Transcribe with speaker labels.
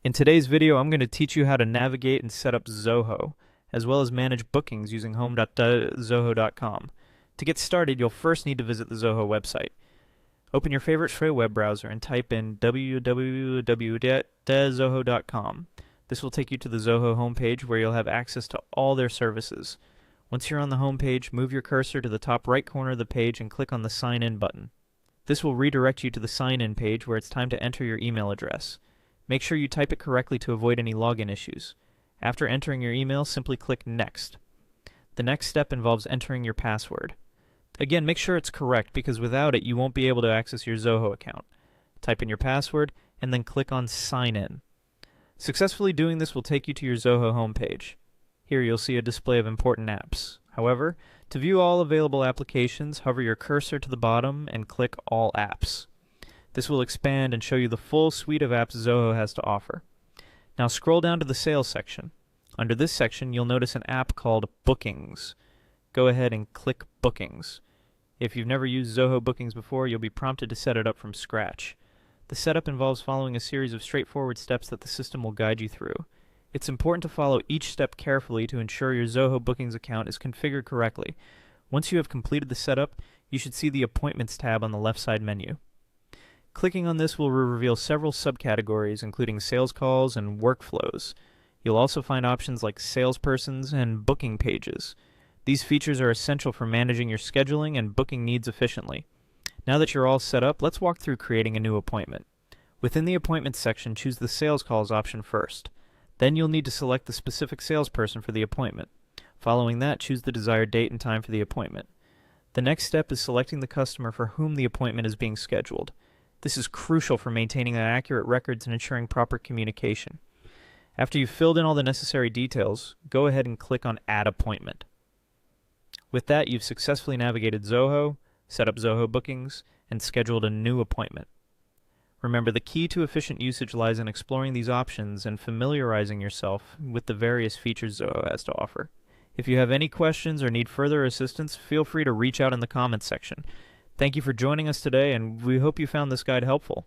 Speaker 1: In today's video, I'm going to teach you how to navigate and set up Zoho, as well as manage bookings using home.zoho.com. To get started, you'll first need to visit the Zoho website. Open your favorite free web browser and type in www.zoho.com. This will take you to the Zoho homepage where you'll have access to all their services. Once you're on the homepage, move your cursor to the top right corner of the page and click on the Sign In button. This will redirect you to the Sign In page where it's time to enter your email address. Make sure you type it correctly to avoid any login issues. After entering your email, simply click Next. The next step involves entering your password. Again, make sure it's correct because without it, you won't be able to access your Zoho account. Type in your password and then click on Sign In. Successfully doing this will take you to your Zoho homepage. Here you'll see a display of important apps. However, to view all available applications, hover your cursor to the bottom and click All Apps. This will expand and show you the full suite of apps Zoho has to offer. Now scroll down to the Sales section. Under this section, you'll notice an app called Bookings. Go ahead and click Bookings. If you've never used Zoho Bookings before, you'll be prompted to set it up from scratch. The setup involves following a series of straightforward steps that the system will guide you through. It's important to follow each step carefully to ensure your Zoho Bookings account is configured correctly. Once you have completed the setup, you should see the Appointments tab on the left side menu. Clicking on this will reveal several subcategories, including sales calls and workflows. You'll also find options like salespersons and booking pages. These features are essential for managing your scheduling and booking needs efficiently. Now that you're all set up, let's walk through creating a new appointment. Within the Appointments section, choose the Sales Calls option first. Then you'll need to select the specific salesperson for the appointment. Following that, choose the desired date and time for the appointment. The next step is selecting the customer for whom the appointment is being scheduled. This is crucial for maintaining accurate records and ensuring proper communication. After you've filled in all the necessary details, go ahead and click on Add Appointment. With that, you've successfully navigated Zoho, set up Zoho Bookings, and scheduled a new appointment. Remember, the key to efficient usage lies in exploring these options and familiarizing yourself with the various features Zoho has to offer. If you have any questions or need further assistance, feel free to reach out in the comments section. Thank you for joining us today, and we hope you found this guide helpful.